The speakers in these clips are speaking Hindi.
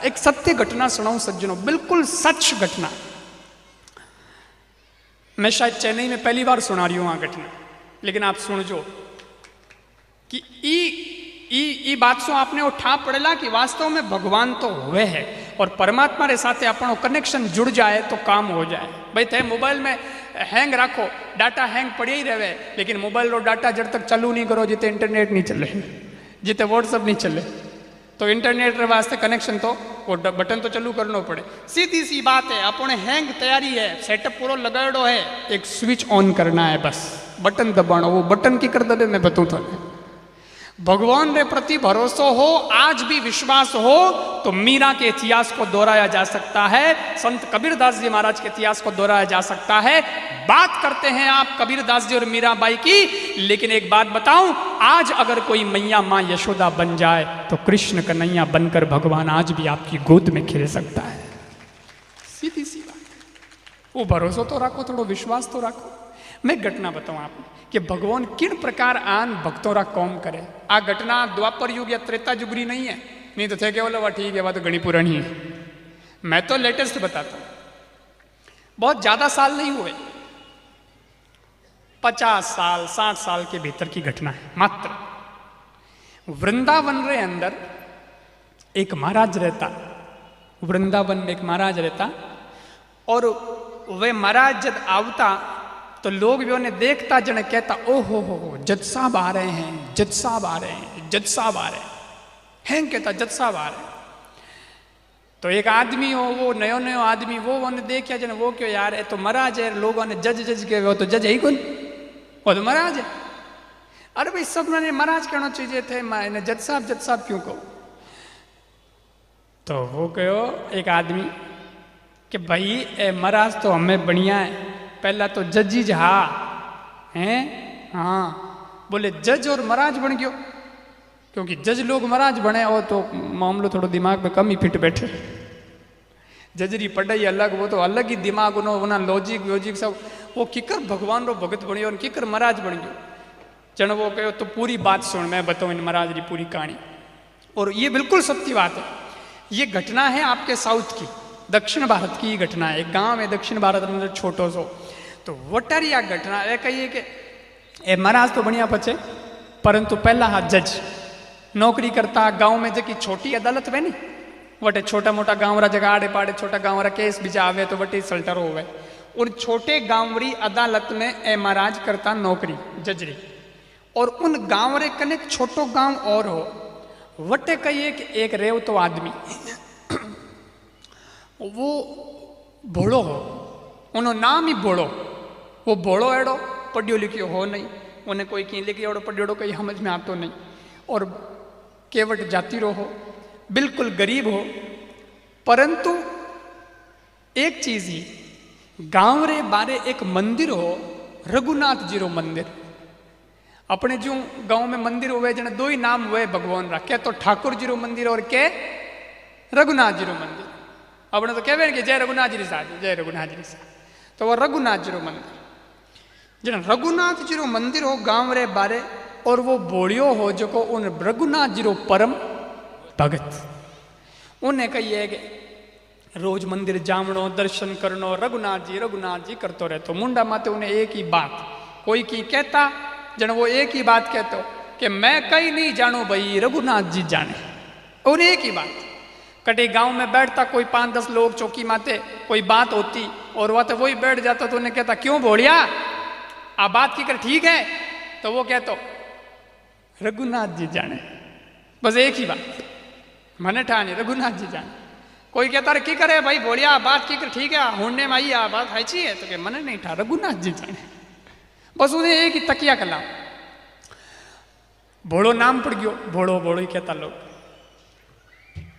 एक सत्य घटना सुनाऊं सज्जनों, बिल्कुल सच घटना। मैं शायद चेन्नई में पहली बार सुना रही हूं वहां घटना, लेकिन आप सुन जो कि ई बात सो आपने उठा पड़ेला कि वास्तव में भगवान तो हुए है और परमात्मा रे साथे अपनो कनेक्शन जुड़ जाए तो काम हो जाए। भाई थे मोबाइल में हैंग राखो, डाटा हैंग पड़ी ही रहे, लेकिन मोबाइल रो डाटा जब तक चालू नहीं करो जिते इंटरनेट नहीं चले, जिते व्हाट्सअप नहीं चले, तो इंटरनेट रे वास्ते कनेक्शन तो वो बटन तो चालू करना पड़े। सीधी सी बात है, अपने हैंग तैयारी है, सेटअप पूरा लगाड़ो है, एक स्विच ऑन करना है, बस बटन दबाना। वो बटन की कर दबे मैं बताऊं था। भगवान रे प्रति भरोसा हो, आज भी विश्वास हो, तो मीरा के इतिहास को दोहराया जा सकता है, संत कबीरदास जी महाराज के इतिहास को दोहराया जा सकता है। बात करते हैं आप कबीरदास जी और मीराबाई की, लेकिन एक बात बताऊं, आज अगर कोई मैया मां यशोदा बन जाए तो कृष्ण कन्हैया बनकर भगवान आज भी आपकी गोद में खेल सकता है। सीधी सी बात। वो भरोसा तो रखो, थोड़ा विश्वास तो रखो। मैं घटना बताऊं आपको कि भगवान किन प्रकार आन भक्तों रा कौम करे। आ घटना द्वापर युग या त्रेता युगरी नहीं है, नहीं तो थे केवल वह ठीक है, वह तो घनी पुरानी है। मैं तो लेटेस्ट बताता हूं, बहुत ज्यादा साल नहीं हुए, 50 साल 60 साल के भीतर की घटना है मात्र। वृंदावन रे अंदर एक महाराज रहता, वृंदावन में एक महाराज रहता, और वे महाराज जब आवता तो लोग भी उन्हें देखता, जने कहता ओहो हो जज साहब आ रहे हैं, जज साहब आ रहे हैं, जज साहब आ रहे हैं, कहता जज साहब आ रहे हैं। तो एक आदमी हो, वो नयो नयो आदमी, वो उन्हें देखा जने वो क्यों यार है, तो महाराज है, लोगों ने जज जज के, वो तो जज है ही कौन, वो तो महाराज है। अरे भाई सब ने महाराज कहना चाहिए थे, मैं जज साहब क्यों कहो। तो वो कहो एक आदमी कि भाई ए महाराज तो हमें बढ़िया है, पहला तो जजी जा हैं, हाँ बोले जज और महाराज बन गयो, क्योंकि जज लोग महाराज बने हो तो मामलो थोड़ा दिमाग में कम ही फिट बैठे। जजरी पढ़ाई अलग, वो तो अलग ही दिमाग उन्होंने लॉजिक व्योजिक सब, वो किकर भगवान रो भगत बनियो और किकर महाराज बन गयो। जन वो कहो तो पूरी बात सुन, मैं बताऊं इन महाराज की पूरी कहानी, और ये बिल्कुल सत्य बात है। ये घटना है आपके साउथ की, दक्षिण भारत की घटना है। एक गांव है दक्षिण भारत में छोटो सो, तो वटारिया घटना है। कहिए कि ए महाराज तो बढ़िया बचे, परंतु पहला हाथ जज नौकरी करता गांव में, जो छोटी अदालत है नी, वटे छोटा मोटा गांव रा जगह आड़े पाड़े छोटा गांव रा केस बीजा आवे तो वटे सल्टर होवे, और छोटे गांवरी अदालत में ए महाराज करता नौकरी जजरी। और उन गांव रे कने छोटो गांव और हो, वटे कहिए कि एक रेव तो आदमी वो भोड़ो हो, उन्हों नाम ही भोड़ो, वो भोड़ो एड़ो पढ़ियो लिखियो हो नहीं, उन्हें कोई कहीं लिखियो एड़ो पढ़ियो कहीं समझ में आतो नहीं, और केवट जाति रो हो, बिल्कुल गरीब हो। परंतु एक चीज ही, गांव रे बारे एक मंदिर हो, रघुनाथ जी रो मंदिर। अपने जो गांव में मंदिर हुए जने दो ही नाम हुए भगवान रा, क्या तो ठाकुर जी रो मंदिर और के रघुनाथ जी रो मंदिर। अपने तो कहवे कि जय रघुनाथ जी साथ, जय रघुनाथ जी साथ, तो वो रघुनाथ जी रो मंदिर, जन रघुनाथ जी रो मंदिर हो गांव रे बारे, और वो बोलियो हो जो को उन रघुनाथ जी रो परम भगत। उन्हें कहिए कि रोज मंदिर जावणो, दर्शन करनो, रघुनाथ जी करतो रहतो। मुंडा माते उन्हें एक ही बात, कोई की कहता जन वो एक ही बात कहते हो कि मैं कहीं नहीं जानू भाई, रघुनाथ जी जाने। और एक ही बात, कटे गांव में बैठता कोई 5-10 लोग चौकी माते, कोई बात होती और वह तो वही बैठ जाता, तो उन्हें कहता क्यों भोड़िया आ बात की कर ठीक है, तो वो कहतो रघुनाथ जी जाने। बस एक ही बात, मने ठानी रघुनाथ जी जाने। कोई कहता की करे भाई भोड़िया बात की कर ठीक है, होने में आई आ बात है है, तो क्या मने नहीं ठा, रघुनाथ जी जाने। बस उन्हें एक ही तकिया कला, भोड़ो नाम पड़ गयो, भोड़ो भोड़ो ही कहता लोग।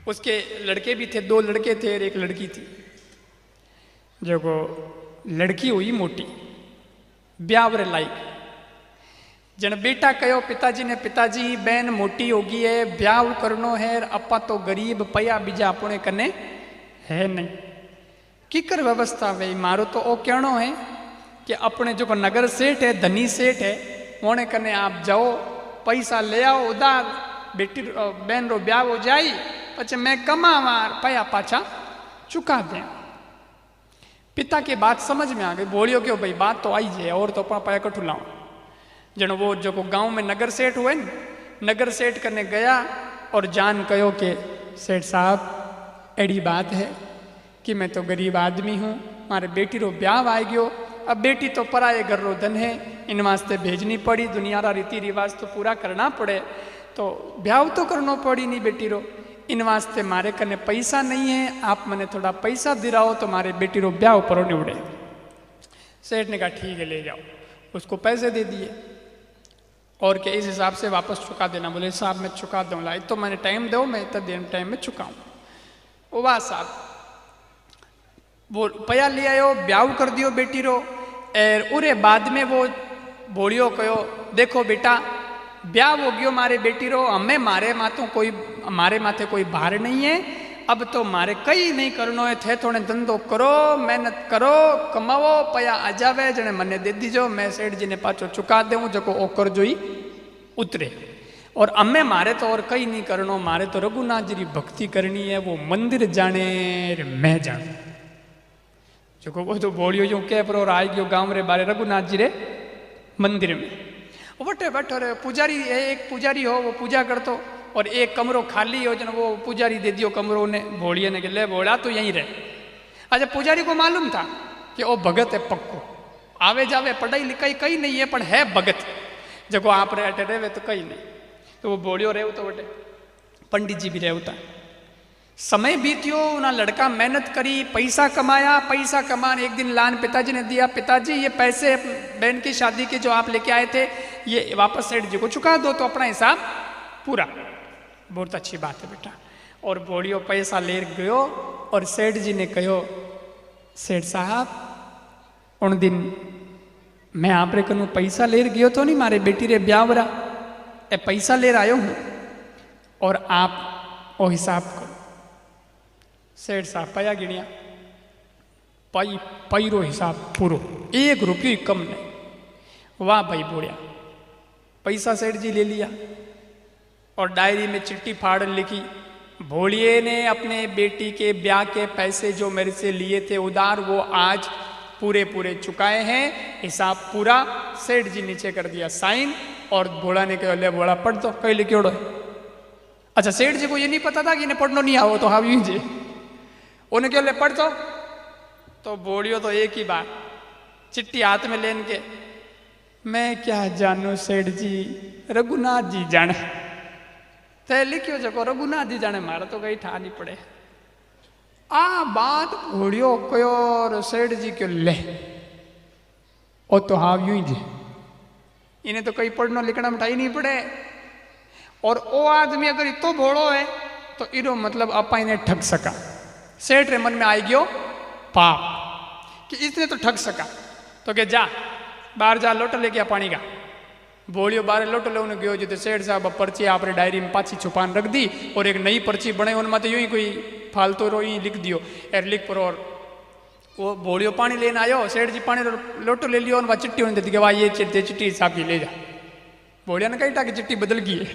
उसके लड़के भी थे, 2 लड़के थे और एक लड़की थी। जो को लड़की हुई मोटी, ब्याह लायक, जन बेटा कहो पिताजी ने, पिताजी बहन मोटी होगी है, ब्याह करनो है, अपा तो गरीब पया बीजा अपने कने है नहीं, की कर व्यवस्था वे। मारो तो ओ कहनो है कि अपने जो नगर सेठ है, धनी सेठ है, उन्हें कने आप जाओ पैसा ले आओ उधार, बेटी बहन रो ब्याह हो जाई, पचे मैं कमावा पया पाछा चुका दें। पिता की बात समझ में आ गई। बोलियो क्यों भाई बात तो आई जाए और तो पाया कठू लाऊं। जन वो जो गांव में नगर सेठ हुए न, नगर सेठ करने गया और जान कहो कि सेठ साहब एड़ी बात है कि मैं तो गरीब आदमी हूँ, मारे बेटी रो ब्याह आ गयो, अब बेटी तो पराए घर रो धन है, इन वास्ते भेजनी पड़ी, दुनिया रा रीति रिवाज तो पूरा करना पड़े, तो ब्याह तो करना पड़ी नहीं बेटी रो, इन वास्ते मारे कने पैसा नहीं है, आप मने थोड़ा पैसा दिलाओ तो मारे बेटी रो ब्याह पर निवड़े। सेठ ने कहा ठीक है ले जाओ। उसको पैसे दे दिए और के इस हिसाब से वापस चुका देना। बोले साहब मैं चुका दूंगा, तो मैंने टाइम दो, मैं इतना देर टाइम में चुकाऊँ। वो वाह साहब वो पया ले आयो, ब्याह कर दियो बेटी रो। और उरे बाद में वो बोलियो कहो देखो बेटा ब्याह हो गयो मारे बेटी रो, हमें मारे माथे कोई भार नहीं है, अब तो मारे कई नहीं करनो है, थे थोड़े धंधो करो, मेहनत करो, कमाओ, पया आ जावे जने मने दे दीजो, मैं सेठ जी ने पाछो चुका देऊँ जो ओ कर जोई उतरे। और अम्मे मारे तो और कई नहीं करनो, मारे तो रघुनाथ जी की भक्ति करनी है, वो मंदिर जाने मैं जाने जो वो तो बोलियो जो कह पर और आई गयो गांव रे बारे रघुनाथ जी रे मंदिर में बटे बैठो रे। पुजारी एक पुजारी हो वो पूजा करतो और एक कमरो खाली हो जन वो पुजारी दे दियो कमरो ने भोलिए ने, ले बोला तो यहीं रहे। अच्छा पुजारी को मालूम था कि वो भगत है पक्को, आवे जावे पढ़ाई लिखाई कहीं नहीं है पर है भगत, जब आप रे अटे रहे तो कहीं नहीं, तो वो बोलियो रहे तो बटे पंडित जी भी रहे होता। समय बीतियो, ना लड़का मेहनत करी, पैसा कमाया, पैसा कमान एक दिन लान पिताजी ने दिया, पिताजी ये पैसे बहन की शादी के जो आप लेके आए थे ये वापस सेठ जी को चुका दो तो अपना हिसाब पूरा। बहुत अच्छी बात है बेटा। और बोलियो पैसा ले गयो और सेठ जी ने कहो सेठ साहब उन दिन मैं आप रे कनु पैसा ले गयो तो नहीं, मारे बेटी रे ब्यावरा ए पैसा ले आयो हूँ और आप वो हिसाब करो। सेठ साहब पया गिनिया, पैरो हिसाब पूरो, 1 रुपये कम नहीं। वाह भाई बोलिया, पैसा सेठ जी ले लिया और डायरी में चिट्ठी फाड़ लिखी, भोलिए ने अपने बेटी के ब्याह के पैसे जो मेरे से लिए थे उधार वो आज पूरे पूरे चुकाए हैं, हिसाब पूरा। सेठ जी नीचे कर दिया साइन और भोला ने कहा ले भोला पढ़ दो, कहीं लिखियोड़ो है। अच्छा सेठ जी को ये नहीं पता था कि इन्हें पढ़ना नहीं आओ तो हाँ जी उन्हें क्यों ले पढ़ तो बोलियो तो एक ही बात चिट्ठी हाथ में लेन के मैं क्या जानू सेठ जी रघुनाथ जी जाने, ते लिखियो जो रघुनाथ जी जाने, मारा तो कहीं ठा नहीं पड़े। आ बात बोलियो कयो और सेठ जी क्यों ले ओ तो हाँ यूं ही जी, इन्हें तो कहीं पढ़ना लिखना मिठाई नहीं पड़े। और वो आदमी अगर इतो भोड़ो है तो इरो मतलब आपा इन्हें ठग सका। सेठ रे मन में आई गयो पाप कि इसने तो ठग सका, तो के जा बाहर जा लोटा लेके आ पानी का। बोलियो बाहर लोटो लेने गयो जो तो सेठ साहब पर्ची आपने डायरी में पाछी छुपान रख दी और एक नई पर्ची बने उनमें तो यूं ही कोई फालतू रो ही लिख दियो एर लिख पर। और वो बोलियो पानी लेने आयो, सेठ जी पानी लोटो ले लियो और वह चिट्ठी होने देती कि वाह ये चिट्ठी साहब की ले जा। बोलिया ने कही था कि चिट्ठी बदल गई है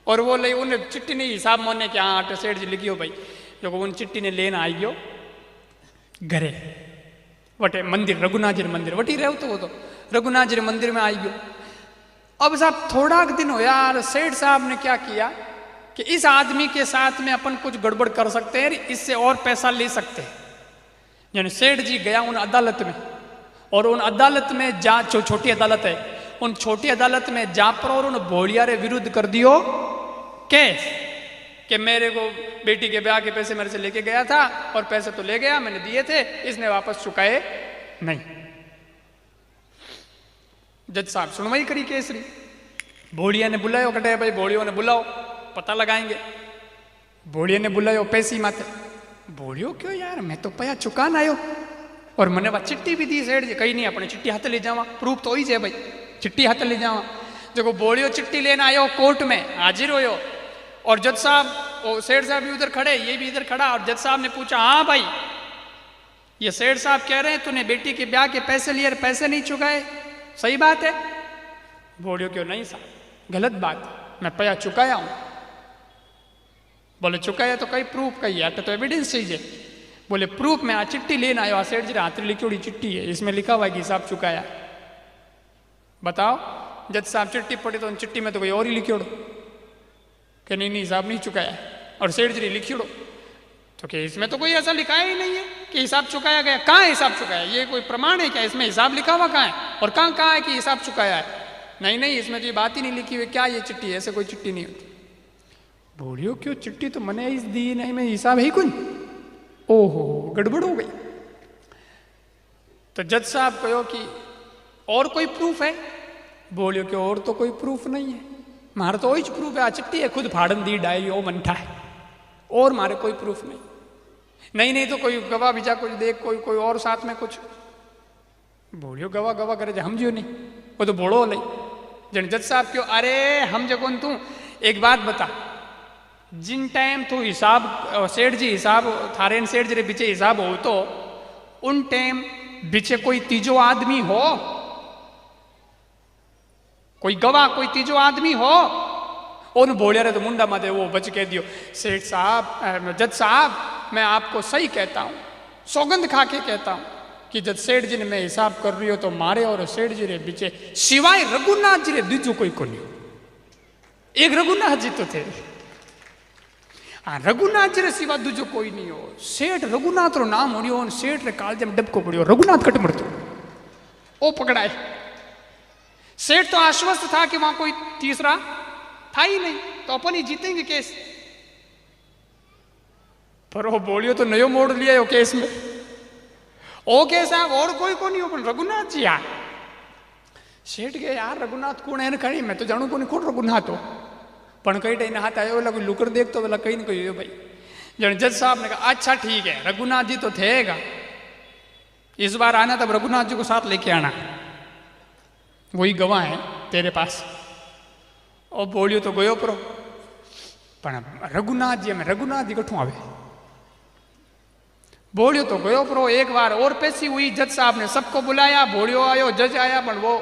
और वो ले उन्हें चिट्ठी नहीं हिसाब मोने के हाँ सेठ जी लिखियो भाई, जो उन चिट्ठी ने लेना आई गयो घरे वटे मंदिर रघुनाथ जी मंदिर वटी रहो तो वो तो रघुनाथ जी मंदिर में आई गयो। अब साहब थोड़ा दिन हो यार सेठ साहब ने क्या किया कि इस आदमी के साथ में अपन कुछ गड़बड़ कर सकते हैं, इससे और पैसा ले सकते हैं। यानी सेठ जी गया उन अदालत में और उन अदालत में जा जो छोटी अदालत है उन छोटी अदालत में जा पर और उन भोलिया रे विरुद्ध कर दियो केस कि मेरे को बेटी के ब्याह के पैसे मेरे से लेके गया था और पैसे तो ले गया, मैंने दिए थे, इसने वापस चुकाए नहीं। जज साहब सुनवाई करी केसरी, भोलिया ने बुलायो कटे भाई भोलियो ने बुलाओ पता लगाएंगे। भोलिया ने बुलायो पैसी माते, भोलियो क्यों यार मैं तो पया चुकान आयो और मैंने वह चिट्ठी भी दी सेठ जी, कहीं नहीं अपने चिट्ठी हाथ ले जावा, प्रूफ तो ही है भाई चिट्ठी हाथ ले जावा। जो बोलियो चिट्ठी लेना आयो कोर्ट में हाजिर होयो और जज साहब सेठ साहब भी उधर खड़े ये भी इधर खड़ा और जज साहब ने पूछा हाँ भाई ये सेठ साहब कह रहे हैं तूने बेटी के ब्याह के पैसे लिए पैसे नहीं चुकाए, सही बात है? बोलियो क्यों नहीं साहब गलत बात, मैं पया चुकाया हूं। बोले चुकाया तो कई प्रूफ कही है तो एविडेंस चाहिए। बोले प्रूफ में आ चिट्ठी लेना आयो, आ सेठ जी हाथ लिखी चिट्ठी है, इसमें लिखा हुआ है कि हिसाब चुकाया। बताओ, जज साहब चिट्ठी पढ़ी तो चिट्ठी में तो कोई और ही लिखियोड़ो कि नहीं नहीं हिसाब नहीं चुकाया, और सेठ जी लिखियोड़ो तो कि इसमें तो कोई ऐसा लिखाया ही नहीं है कि हिसाब चुकाया गया। कहाँ है हिसाब चुकाया? ये कोई प्रमाण है क्या? इसमें हिसाब लिखा हुआ कहाँ है? और कहाँ है कि हिसाब चुकाया है? नहीं नहीं, इसमें तो ये बात ही नहीं लिखी हुई। क्या ये चिट्ठी? ऐसे कोई चिट्ठी नहीं होती। बोलियो क्यों चिट्ठी तो मैंने इस दी नहीं, में हिसाब है कुछ। ओहो, गड़बड़ हो गई। तो जज साहब कहो कि और कोई प्रूफ है? बोलियो कि और तो कोई प्रूफ नहीं है, मारे तो वही प्रूफ है, आ चिट्ठी है, खुद फाड़न दी डायरी ओ मंठा है, और मारे कोई प्रूफ नहीं। नहीं नहीं तो कोई गवाह बीजा कुछ देख, कोई और साथ में कुछ। बोलियो गवाह गवाह करे हम जियो नहीं, वो तो बोलो नहीं। जन जज साहब क्यों? अरे हम जो कौन तू, एक बात बता, जिन टाइम तू हिसाब सेठ जी हिसाब थारे सेठ जी रे बीचे हिसाब हो तो उन टाइम बीचे कोई तीजो आदमी हो, कोई गवाह कोई तीजो आदमी हो? उन बोलिया रे तो मुंडा माथे वो बच कह दियो, सेठ साहब जज साहब मैं आपको सही कहता हूँ, सौगंध खा के कहता हूँ कि जब सेठ जी ने मैं हिसाब कर रही हो तो मारे और सेठ जी रे बीचे सिवाय रघुनाथ जी रे दूजो कोई को नहीं। एक रघुनाथ जी तो थे, हाँ रघुनाथ जी रे सिवा दूजो कोई नहीं हो। सेठ रघुनाथ रो नाम हो, सेठ रे कालजे में डबको पड़ियो, रघुनाथ कट मरतो ओ पकड़ाए। सेठ तो आश्वस्त था कि वहां कोई तीसरा था ही नहीं, तो अपन ही जीतेंगे केस। पर वो बोलियो तो नयो मोड़ लिया वो केस में। ओ केस है और कोई को नहीं हो, रघुनाथ जी यार। सेठ गए यार रघुनाथ कौन है खड़ी, मैं तो जानू को नहीं कौन रघुनाथ हो, पण कई टाइम हाथ आयो लगू लुकर देख तो बोला कहीं नहीं कोई भाई। जन जज साहब ने कहा अच्छा ठीक है रघुनाथ जी तो थेगा, इस बार आना तब रघुनाथ जी को साथ लेके आना, वही गवाह है तेरे पास। और बोलियो तो गयो परो, पण रघुनाथ जी में रघुनाथ जी कठू आवे? बोलियो तो गयो परो। एक बार और पेशी हुई, जज साहब ने सबको बुलाया, बोलियो आयो, जज आया, पण वो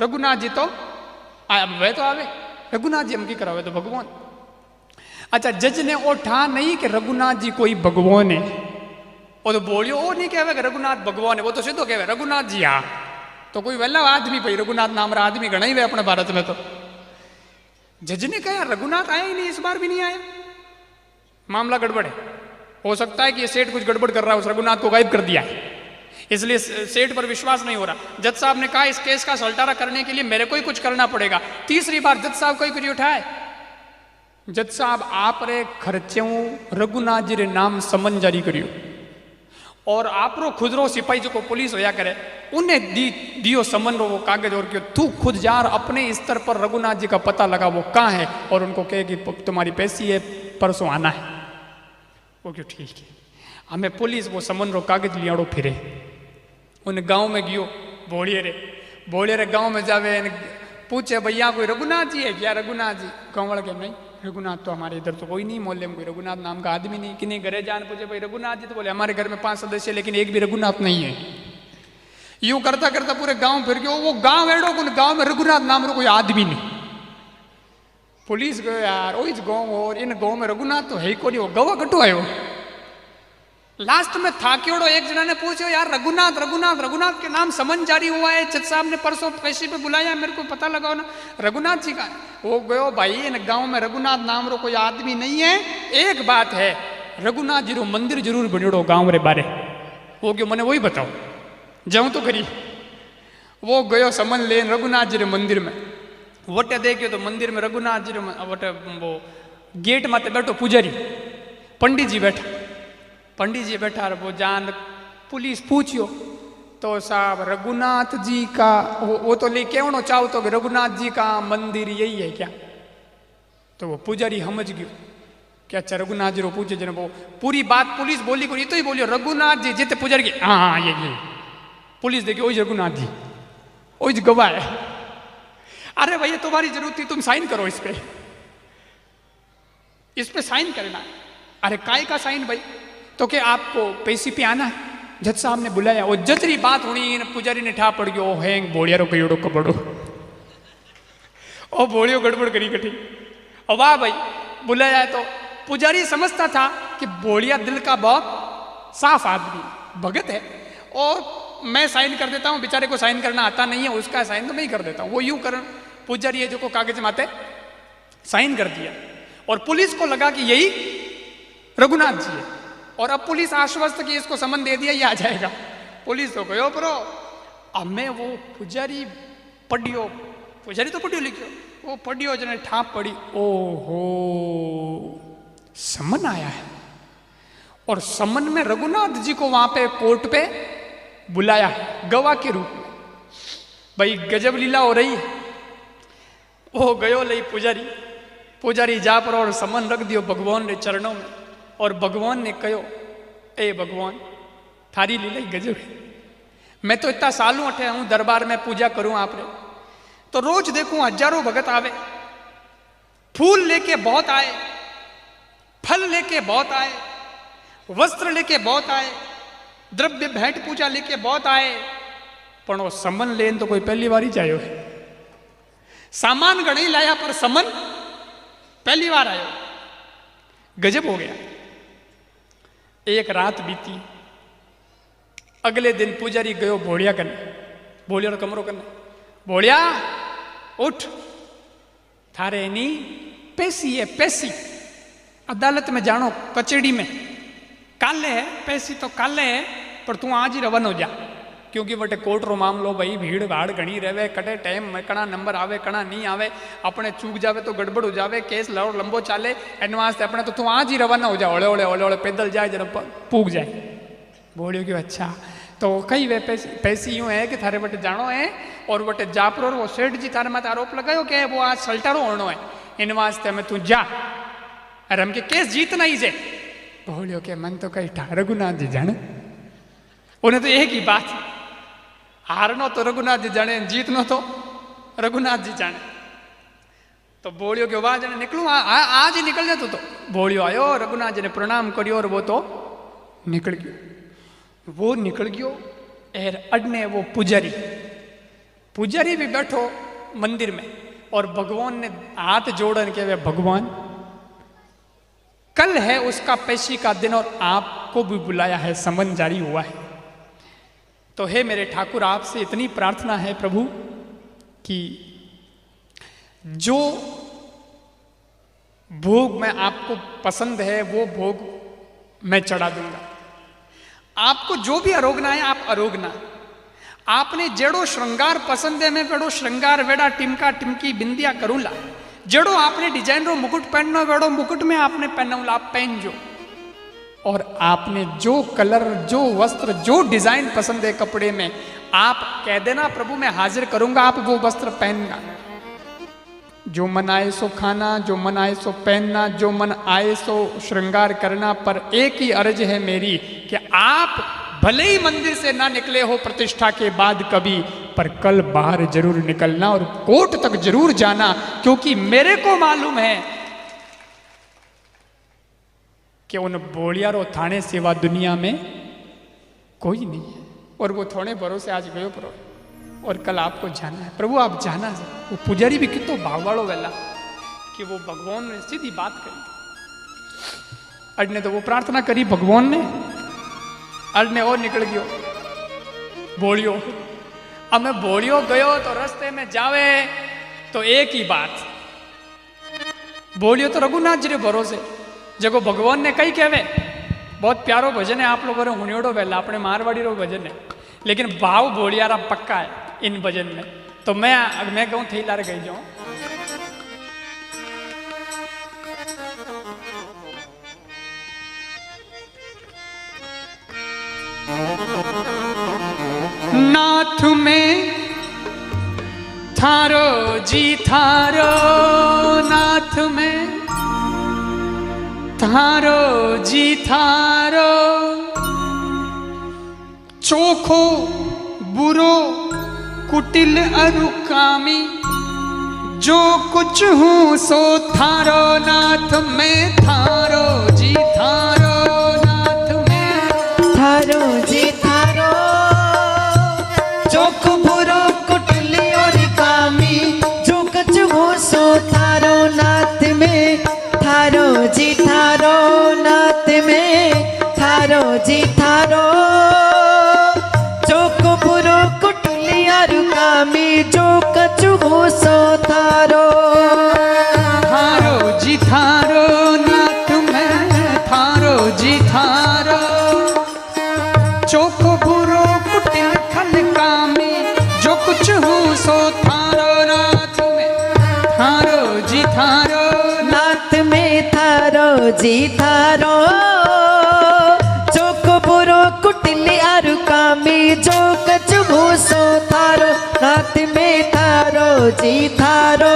रघुनाथ जी तो आया, वे तो आवे, रघुनाथ जी हम की करावे तो भगवान। अच्छा जज ने वो ठा नहीं कि रघुनाथ जी कोई भगवान है, वो तो बोलियो वो नहीं कहवे कि रघुनाथ भगवान है, वो तो सीधो कहवे रघुनाथ जी आ। तो कोई वेला आदमी भाई रघुनाथ नाम रा आदमी घना ही वे अपने भारत में। तो जज ने कहा रघुनाथ आया ही नहीं, इस बार भी नहीं आया, मामला गड़बड़ है। हो सकता है कि ये सेठ कुछ गड़बड़ कर रहा है, उस रघुनाथ को गायब कर दिया है, इसलिए सेठ पर विश्वास नहीं हो रहा। जज साहब ने कहा इस केस का सलटारा करने के लिए मेरे को ही कुछ करना पड़ेगा। तीसरी बार जज साहब को ही कुछ उठाए, जज साहब आप रे खर्चे रघुनाथ जी रे नाम समन जारी करियो, और आप रो खुद रो सिपाही जो को पुलिस होया करे उन्हें दियो समन रो वो कागज, और क्यों तू खुद जा अपने स्तर पर रघुनाथ जी का पता लगा वो कहाँ है, और उनको कहे कि तुम्हारी पैसी है परसों आना है। वो क्यों ठीक है। हमें पुलिस वो समन रो कागज लियाड़ो फिरे, उन गांव में गियो, बोलिए रे गांव में जावे पूछे भैया कोई रघुनाथ जी है क्या? रघुनाथ जी। गाँव वाला क्या? नहीं रघुनाथ तो हमारे इधर तो कोई नहीं, मोहल्ले में कोई रघुनाथ नाम का आदमी नहीं। कि नहीं घरे जान पूछे भाई रघुनाथ जी, तो बोले हमारे घर में 5 सदस्य लेकिन एक भी रघुनाथ नहीं है। यूं करता करता पूरे गांव फिर गयो, वो गांव एड़ो गांव में रघुनाथ नाम रो कोई आदमी नहीं। पुलिस गयो यार ओ इस गांव, और इन गांव में रघुनाथ तो है ही कोई, वो गवा कटो आयो। लास्ट में थाकेड़ो एक जना ने पूछो यार रघुनाथ रघुनाथ रघुनाथ के नाम समन जारी हुआ है, जज साहब ने परसों पैसे पे बुलाया, मेरे को पता लगाओ ना रघुनाथ जी का। वो गयो भाई इन गांव में रघुनाथ नाम रो कोई आदमी नहीं है, एक बात है रघुनाथ जी रो मंदिर जरूर बनेड़ो गांव रे बारे। वो क्यों मैंने वही बताओ, जाऊं तो करी। वो गयो समन लेन रघुनाथ जी रे मंदिर में, वटे देखियो तो मंदिर में रघुनाथ जी रे वटे वो गेट माते बैठो पुजारी, पंडित जी बैठा, पंडित जी बैठा वो जान पुलिस पूछियो तो साहब रघुनाथ जी का वो तो ले कहना चाहो तो रघुनाथ जी का मंदिर यही है क्या? तो वो पुजारी समझ गयो कि अच्छा रघुनाथ जी रो पूछे जन वो पूरी बात पुलिस बोली को, ये तो ही बोलियो रघुनाथ जी जिते पुजारी की हाँ ये पुलिस देखियो ओज रघुनाथ जी ओज गवाह है। अरे भैया तुम्हारी जरूरत थी, तुम साइन करो इस पे साइन करना। अरे काय का साइन भाई? तो क्या आपको पैसी पे आना है? जज साहब ने बुलाया, वो जजरी बात होनी, पुजारी ने ठा पड़ गयो हैंग बोलिया रो कईड़ो कबड़ो ओ बोलियो गड़बड़ करी कठी। और वाह भाई बुलाया है तो पुजारी समझता था कि भोलिया दिल का बहुत साफ आदमी भगत है, और मैं साइन कर देता हूँ, बेचारे को साइन करना आता नहीं है, उसका साइन तो मैं ही कर देता हूँ। वो यूं कर पुजारी है जो को कागज माते साइन कर दिया, और पुलिस को लगा कि यही रघुनाथ जी है, और अब पुलिस आश्वस्त कि इसको समन दे दिया, ये आ जाएगा। पुलिस तो गयो परो, अब मैं वो पुजारी पढ़ियो, पुजारी तो पढ़ियो लिखियो, वो पढ़ियो जने ठाप पड़ी, ओहो समन आया है। और समन में रघुनाथ जी को वहां पे कोर्ट पे बुलाया है गवाह के रूप में। भाई गजब लीला हो रही है। वो गयो लई पुजारी, पुजारी जा पर और समन रख दियो भगवान रे चरणों में, और भगवान ने कहो, ए भगवान थारी लीला गजब है, मैं तो इतना सालों अठे हूं दरबार में पूजा करूं आप रे, तो रोज देखूं हजारों भगत आवे, फूल लेके बहुत आए, फल लेके बहुत आए, वस्त्र लेके बहुत आए, द्रव्य भेंट पूजा लेके बहुत आए, पर वो समन लेन तो कोई पहली बार ही जायो है। सामान घणी लाया पर समन पहली बार आयो, गजब हो गया। एक रात बीती, अगले दिन पुजारी गयो भोलिया कने, भोलिया रो कमरो कने, भोलिया उठ, थारे नी पैसी है, पैसी अदालत में जानो, कचेड़ी में काले है, पैसी तो काले है, पर तू आज ही रवन हो जा, क्योंकि बटे कोर्ट रो मामलो भाई भीड़ भाड़ घनी रहे, कटे टाइम में कणा नंबर आवे कणा नहीं आवे, अपने चूक जावे तो गड़बड़ हो जावे, केस लंबो चाले, एडवांस अपने तो तू आज ही रवाना हो जा, ओले ओले ओले ओले पैदल जाए जरा पूग जाए। बोलियो कि अच्छा, तो कई वे पैसी यूं है कि थारे बटे जानो है, और बटे जापरो वो सेठ जी थारे माथे आरोप लगायो कि वो आज सल्टारो होनो है, इन वास्ते में तू जा, अरे हम के केस जीतना ही जे। बोलियो के मन तो कई रघुनाथ जी जाने, उन्हें तो एक ही बात, हारनो तो रघुनाथ जी जाने, जीतनो तो रघुनाथ जी जाने। तो बोलियो के वाह जाने निकलूं, आज ही निकल जातो। तो बोलियो आयो, रघुनाथ जी ने प्रणाम करियो, और वो तो निकल गयो। वो निकल गयो, एर अडने वो पुजारी भी बैठो मंदिर में, और भगवान ने हाथ जोड़न के वे भगवान कल है उसका पैसी का दिन, और आपको भी बुलाया है, समन जारी हुआ है। तो हे मेरे ठाकुर, आपसे इतनी प्रार्थना है प्रभु कि जो भोग मैं आपको पसंद है वो भोग मैं चढ़ा दूंगा। आपको जो भी अरोगना है आप अरोगना, आपने जेड़ो श्रृंगार पसंद है मैं वेड़ो श्रृंगार वेड़ा टिमका टिमकी बिंदिया करूंला, जेड़ो आपने डिजाइन रो मुकुट पहनना वेड़ो मुकुट में आपने पहनूला आप पहन जो, और आपने जो कलर जो वस्त्र जो डिजाइन पसंद है कपड़े में आप कह देना प्रभु मैं हाजिर करूंगा, आप वो वस्त्र पहनना। जो मन आए सो खाना, जो मन आए सो पहनना, जो मन आए सो श्रृंगार करना, पर एक ही अर्ज है मेरी कि आप भले ही मंदिर से ना निकले हो प्रतिष्ठा के बाद कभी, पर कल बाहर जरूर निकलना और कोर्ट तक जरूर जाना, क्योंकि मेरे को मालूम है कि उन बोलियारो थाने सेवा दुनिया में कोई नहीं है, और वो थोड़े भरोसे आज गयो पर, और कल आपको जाना है। प्रभु आप जाना है। वो पुजारी भी कितो भाववाड़ो वेला कि वो भगवान ने सीधी बात करी, अडने तो वो प्रार्थना करी भगवान ने, अडने और निकल गयो बोलियो। अब मैं बोलियो गयो तो रास्ते में जावे तो एक ही बात, बोलियो तो रघुनाथ जी रे भरोसे, जगो भगवान ने कई कहवे, बहुत प्यारो भजन है आप लोगों ने हुनियोड़ो वेला अपने मारवाड़ी रो भजन है, लेकिन भाव बोलियारा पक्का है इन भजन में। तो मैं कहूँ थी लारे गई जाऊं, नाथ में थारो जी थारो, नाथ में थारो जी थारो, चोखो बुरो कुटिल अरुकामी, जो कुछ हूँ सो थारो, नाथ में थारो जी थारो, नाथ में थारो जी थारो, चोख बुरो कुटिल अरुकामी, जो कुछ हूँ सो थारो, नाथ में थारो जी थारो। थारो जी थारो चोक बुरो कुटलिया रुकामी जो कछु हो सो थारो थारो जी थारो नाथ में थारो जी थारो चोक बुरो कुटिल खल कामी जो कुछ हो सो थारो नाथ में थारो जी थारो नाथ में थारो जी थारो चोक बुरो कुटलिया रुकामी जो कछु हो सो थारो नाथ में थारो जी थारो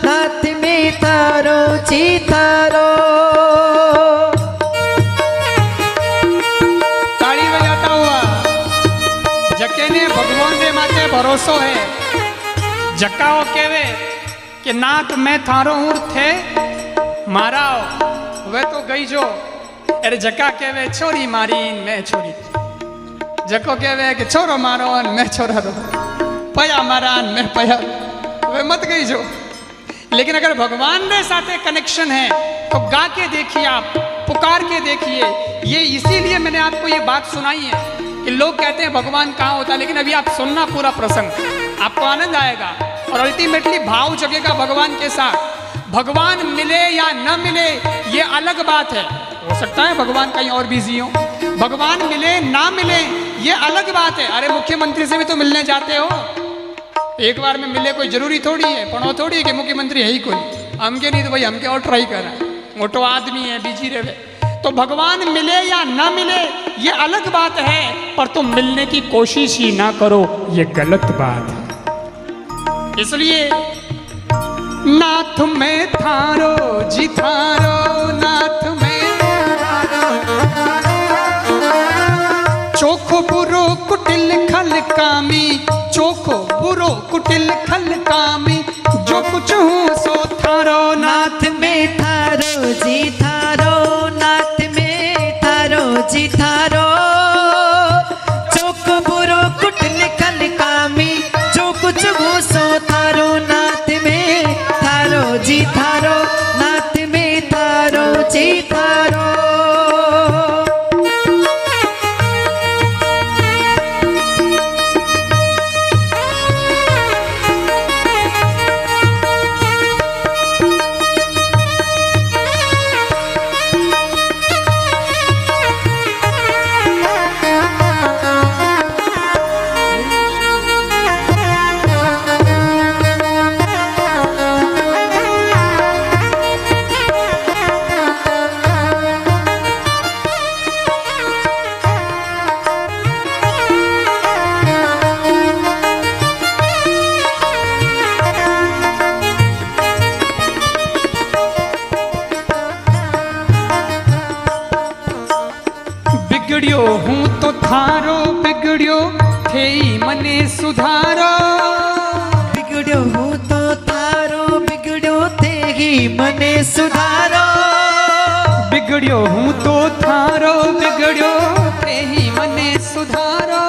नाथ में थारो जी थारो ताड़ी बजाता हुआ जके ने भगवान रे माथे भरोसो है जक्काओ केवे कि नाथ मैं थारो हूं थे मारा वे तो गई जो अरे जक्का केवे छोरी मारी मैं छोरी जको केवे कि छोरो मारो मैं छोरा रो पया मारा मैं पया वे मत गई जो। लेकिन अगर भगवान के साथ कनेक्शन है तो गा के देखिए, आप पुकार के देखिए। ये इसीलिए मैंने आपको ये बात सुनाई है कि लोग कहते हैं भगवान कहाँ होता है, लेकिन अभी आप सुनना पूरा प्रसंग, आपको आनंद आएगा और अल्टीमेटली भाव जगेगा भगवान के साथ। भगवान मिले या न मिले ये अलग बात है, हो सकता है भगवान कहीं और बिजी हो, भगवान मिले ना मिले ये अलग बात है। अरे मुख्यमंत्री से भी तो मिलने जाते हो, एक बार में मिले कोई जरूरी थोड़ी है, पढ़ो थोड़ी है कि मुख्यमंत्री है ही कोई, हमके नहीं तो भाई हमके और ट्राई कर रहा है, मोटो आदमी है बिजी रहे। तो भगवान मिले या ना मिले ये अलग बात है, पर तुम मिलने की कोशिश ही ना करो ये गलत बात है। इसलिए नाथ में थारो जी थारो, नाथ में चोखो बुरो कुटिल खल कामी, चोखो बुरो कुटिल खल कामी, जो कुछ हूँ सो थारो नाथ में थारो जी थारो, नाथ में थारो जी थारो, चोक बुरो कुटिल खल कामी, जो कुछ हो सो थारो नाथ में थारो जी थारो, नाथ में थारो जी थारो। बिगड़ियो हूँ तो थारो बिगड़ियो थे मने सुधारो, बिगड़ो हूँ तो थारो बिगड़ो थे ही मने सुधारो, बिगड़ियो हूँ तो थारो बिगड़ियो थे ही मने सुधारो,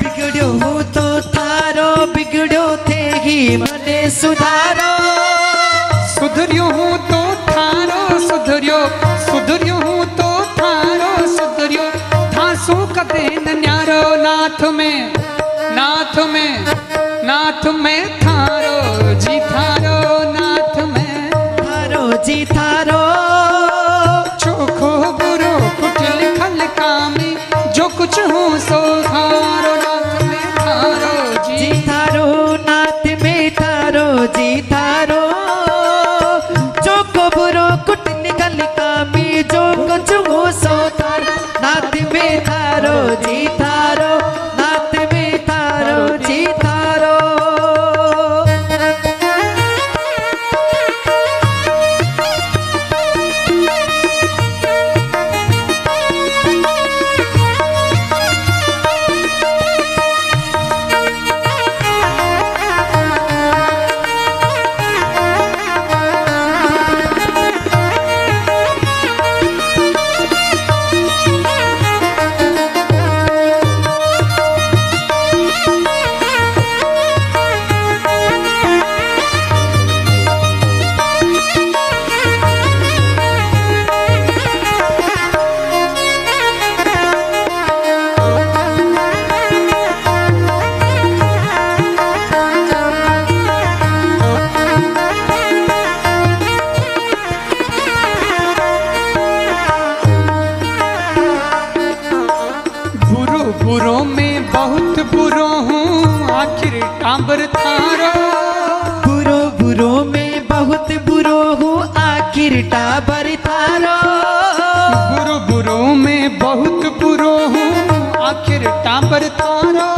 बिगड़ो हूँ तो थारो बिगड़ो थे ही मने सुधारो, सुधरियो हूँ तो थारो सुधरियो, सुधरियो हूँ तो थारो सुधरियो, थासू कदे न न्यारो, नाथ में नाथ में नाथ में थारो जी थारो, नाथ में थारो जी थारो, चोखो बुरो कुटिल खल कामी, जो कुछ हूँ सो थारो, नाथ में थारो जी जी थारो, नाथ में थारो जी थारो, जो को बुरो कुटिल खल कामी, जो कुछ हो सो थारो, नाथ में थारो जी थारो, नाथ में थारो जी थारो। बुरों में बहुत बुरो हूँ आखिर टाबर थारो। बुरो बुरो में बहुत बुरो हूँ आखिर टाबर थारो। बुरो बुरो में बहुत बुरो हूँ आखिर टाबर थारो।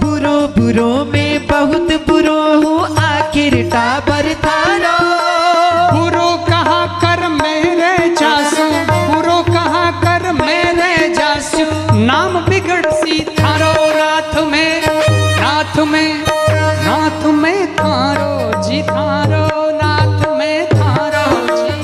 बुरो बुरो में बहुत बुरो हूँ आखिर टाबर थारो। बुरो कहा कर मेरे जासू, बुरो कहा कर मेरे जासू, नाम बिगड़ सी थारो। नाथ में नाथ में नाथ में थारो जी थारो, नाथ में थारो जी।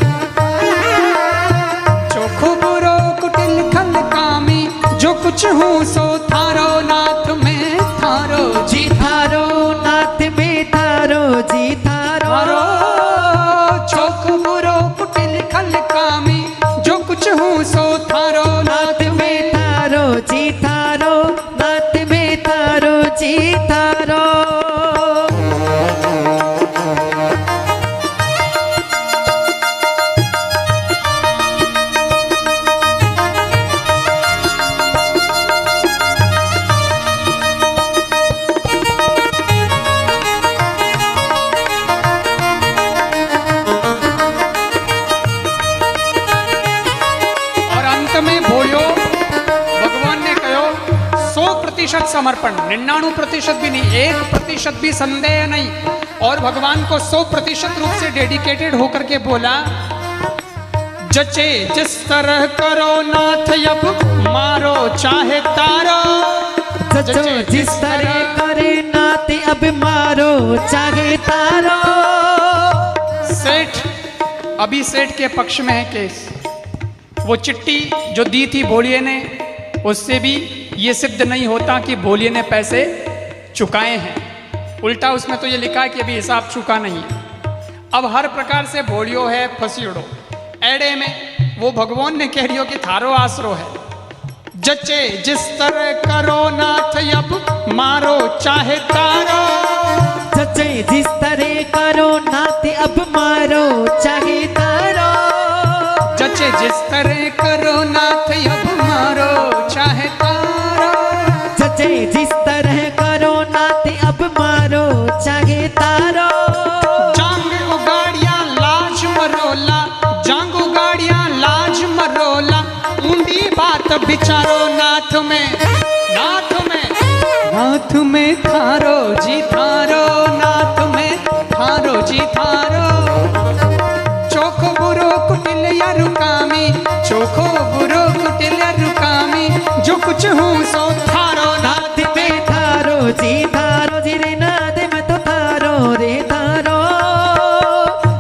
चोखो बुरो कुटिल खल कामी, जो कुछ हूँ सो थारो। नाथ में थारो जी थारो, नाथ में थारो जी थारो। चोखो बुरो कुटिल खल कामी, जो कुछ हूँ सो थारो। नाथ में थारो जी थारो, नाथ में थारो जी थारो। समर्पण, 99% भी नहीं, 1% भी संदेह नहीं। और भगवान को 100% रूप से डेडिकेटेड होकर के बोला, जचे जिस तरह करो नाथ अब मारो चाहे तारो। जचे जिस तरह करे नाथ अब मारो चाहे तारो। सेठ, अभी सेठ के पक्ष में है केस। वो चिट्ठी जो दी थी भोलिए ने, उससे भी ये सिद्ध नहीं होता कि भोलिए ने पैसे चुकाए हैं। उल्टा उसमें तो ये लिखा है कि अभी हिसाब चुका नहीं है। अब हर प्रकार से भोलियो है फसीड़ो एड़े में। वो भगवान ने कह रही हो कि थारो आसरो है। जचे जिस तरह करो नाथ अब मारो चाहे तारो। जचे जिस तरह करो नाथ अब मारो चाहे तारो। जचे जिस तरह करो नाथ अब मारो चाहे तारो। जचे जिस तरह करो नाथ अब मारो चाहे तारो। जांग उगाड़िया लाज मरोला, जांग उगाड़िया लाज मरोला, ऊंडी बात बिचारो। नाथ में नाथ में नाथ में थारो जी थारो, नाथ में थारो जी थारो। चोखो बुरो कुटिल या रुकामी, चोखो बुरो कुटिल या रुकामी, जो कुछ हूँ सो थारो। नाथ में थारो जी थारो जी रे, नाथ में तो थारो रे थारो।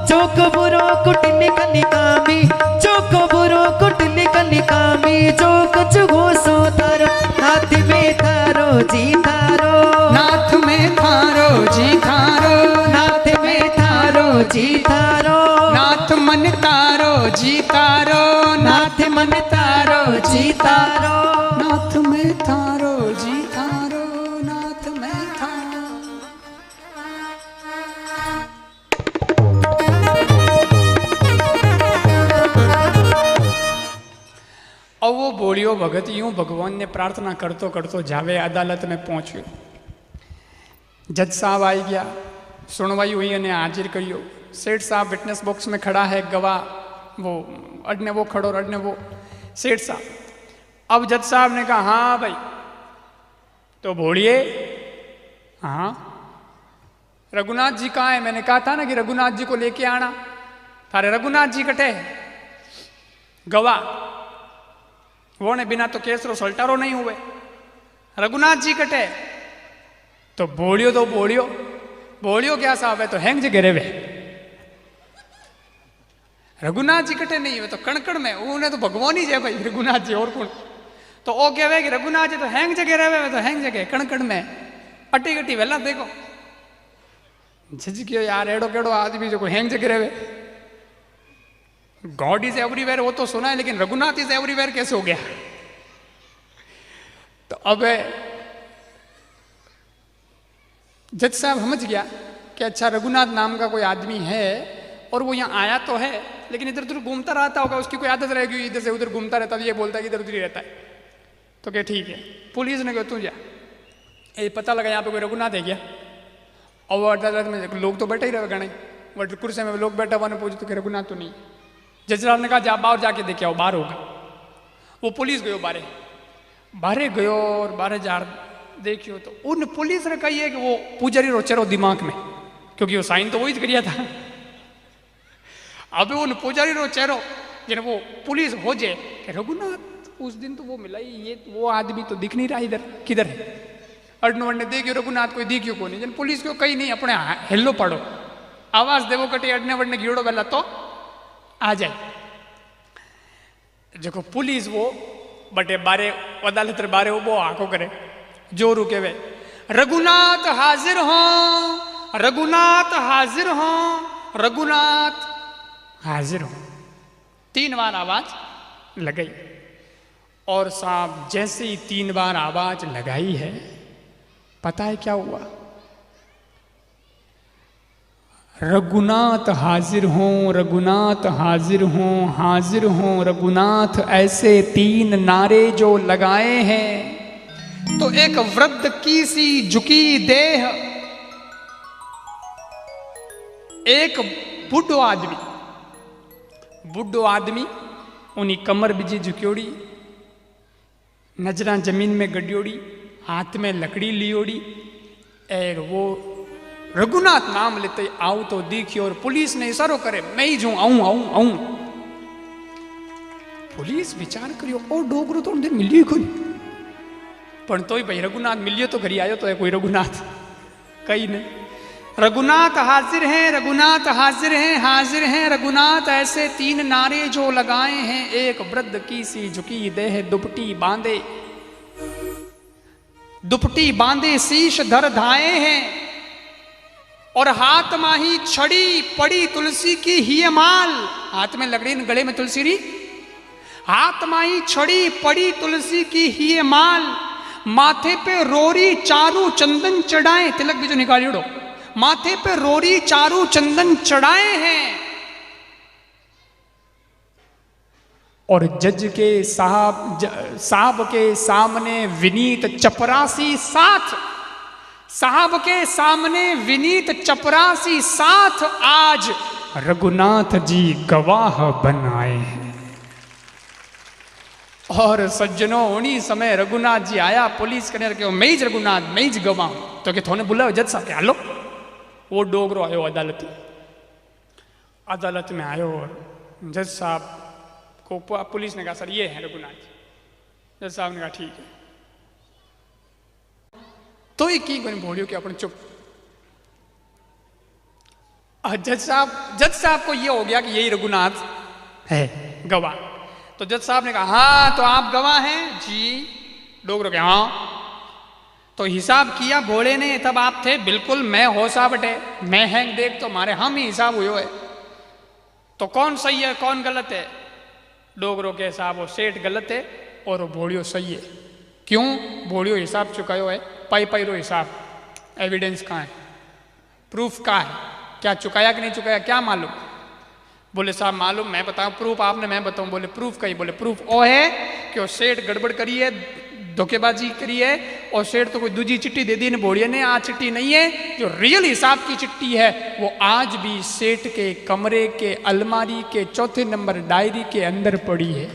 चोखो बुरो कुटिल कलिकामी, चोखो बुरो कुटिल कलिकामी, जो कुछ हो सो थारो। नाथ में थारो जी थारो, नाथ में थारो जी थारो, नाथ में थारो जी थारो। नाथ मन तारो जी तारो, नाथ मन तारो जी तारो। नाथ में थारो जी थारो, नाथ में थारो। और वो बोलियो भगत यूं भगवान ने प्रार्थना करतो करतो जावे अदालत में पहुंच्यो। जज साहब आई गया, सुनवाई हुई ने हाजिर करियो। सेठ साहब विटनेस बॉक्स में खड़ा है, गवाह वो अडने वो खड़ो और अडने वो सेठ साहब। अब जज साहब ने कहा हाँ भाई, तो बोलिए। हाँ रघुनाथ जी कहाँ है? मैंने कहा था ना कि रघुनाथ जी को लेके आना। थारे रघुनाथ जी कटे गवाह, वो ने बिना तो केस रो सल्टारो नहीं हुए। रघुनाथ जी कटे तो बोलियो, तो बोलियो बोलियो क्या साहब है तो हैंग जगह रेवे। रघुनाथ जी कटे नहीं हुए तो कणकण में, उन्हें तो भगवान ही है भाई रघुनाथ जी, और कौन। तो ओ कहे कि रघुनाथ जी तो हैंग जगह रहे, तो हैंग जगह कणकण में अटी गटी वेला देखो। झिझकियो यार एड़ो केड़ो आदमी जो हैंग जगह रहे। गॉड इज एवरीवेयर वो तो सुना है, लेकिन रघुनाथ इज एवरीवेयर कैसे हो गया? तो अब जज साहब समझ गया कि अच्छा रघुनाथ नाम का कोई आदमी है और वो यहाँ आया तो है, लेकिन इधर उधर घूमता रहता होगा, उसकी कोई आदत रहेगी, इधर से उधर घूमता रहता है, ये बोलता है कि इधर उधर ही रहता है। तो क्या ठीक है। पुलिस ने कहा तू जा, ये पता लगा यहाँ पे कोई रघुनाथ है क्या। और वो अदालत में लोग तो बैठे ही रहे गणे, बट कुर्सी में लोग बैठा हुआ ने पूछे तो कि रघुनाथ तो नहीं। जज साहब ने कहा जा बाहर जाके देखे आओ, बाहर होगा। वो पुलिस गयो बाहरे गयो और बाहर जा देखियो तो उन पुलिस ने कही है कि वो पुजारी रो चेहरो दिमाग में, क्योंकि वो साइन तो वही करिया था। अब उन पुजारी रो चेहरो जिन्हें वो पुलिस हो जाए कि रघुनाथ उस दिन तो वो मिला ही, ये वो आदमी तो दिख नहीं रहा इधर, किधर है। अड़नो अड़ने देखियो रघुनाथ कोई दिखियो को नहीं, जन पुलिस को कहीं नहीं अपने हेलो पड़ो आवाज देवो कटे अड़ने वड़ने गिड़ो बेला तो आ जाए। जो पुलिस वो बटे बारे अदालत बारे वो आको करे जोरू के वे रघुनाथ हाजिर हो, रघुनाथ हाजिर हो, रघुनाथ हाजिर हो। 3 बार आवाज लगाई और साहब जैसे ही 3 बार आवाज लगाई है, पता है क्या हुआ। रघुनाथ हाजिर हो, रघुनाथ हाजिर हो, हाजिर हो रघुनाथ, ऐसे 3 नारे जो लगाए हैं तो एक वृद्ध की सी झुकी देह, एक बुढ़ो आदमी उन्हीं कमर बिजी झुक्योड़ी, नजरा जमीन में गड्योड़ी, हाथ में लकड़ी लियोड़ी, और वो रघुनाथ नाम लेते आओ तो देखियो। और पुलिस ने इशारो करे मैं ही जू आऊं आऊं आऊं। पुलिस विचार करियो ओ डोगरो तो अंदर मिलियो कोई, पर तो ही भाई रघुनाथ मिलियो तो घरी आयो तो है कोई रघुनाथ कहीं नहीं। रघुनाथ हाजिर हैं, रघुनाथ हाजिर हैं, हाजिर हैं रघुनाथ, ऐसे 3 नारे जो लगाए हैं। एक वृद्ध की सी झुकी देह, दुपट्टी बांधे शीश धर धाए हैं, और हाथ माही छड़ी पड़ी तुलसी की ही माल। हाथ में लकड़ी, गले में तुलसी री, हाथ माही छड़ी पड़ी तुलसी की ही माल। माथे पे रोरी चारू चंदन चढ़ाए, तिलक भी जो निकाली उड़ो, माथे पे रोरी चारू चंदन चढ़ाए हैं। और जज के साहब के सामने विनीत चपरासी साथ, साहब के सामने विनीत चपरासी साथ, आज रघुनाथ जी गवाह बनाए हैं। और सज्जनों उन्हीं समय रघुनाथ जी आया, पुलिस करने रखे मैं ही रघुनाथ, मैं ही गवाह तो कि थोने बुलाओ जज साहब के हालो। वो डोगरो आयो अदालत में आयो और जज साहब को पुलिस ने कहा सर ये है रघुनाथ जी। जज साहब ने कहा ठीक है। तो ये की कोई बोलियो कि अपन चुप। जज साहब को ये हो गया कि यही रघुनाथ है गवाह। तो जज साहब ने कहा हाँ तो आप गवाह हैं जी। डोगरो के हाँ। तो हिसाब किया भोले ने, तब आप थे बिल्कुल, मैं होशा बटे, मैं हैंग देख तो मारे हम ही हिसाब हुए है। तो कौन सही है कौन गलत है। डोगरो के साहब वो सेठ गलत है और वो भोलियो सही है। क्यों? भोलियो हिसाब चुकायो है, पाई रो हिसाब, एविडेंस कहाँ है, प्रूफ कहाँ है, क्या चुकाया कि नहीं चुकाया क्या मालूम। बोले साहब मालूम, मैं बताऊं प्रूफ आपने, मैं बताऊं। बोले प्रूफ कही। बोले प्रूफ वो है कि वो सेठ गड़बड़ करी है, धोखेबाजी करी है, और सेठ तो कोई दूजी चिट्ठी दे दी ने भोड़िया ने। आ चिट्ठी नहीं है, जो रियल हिसाब की चिट्ठी है वो आज भी सेठ के कमरे के अलमारी के 4 नंबर डायरी के अंदर पड़ी है।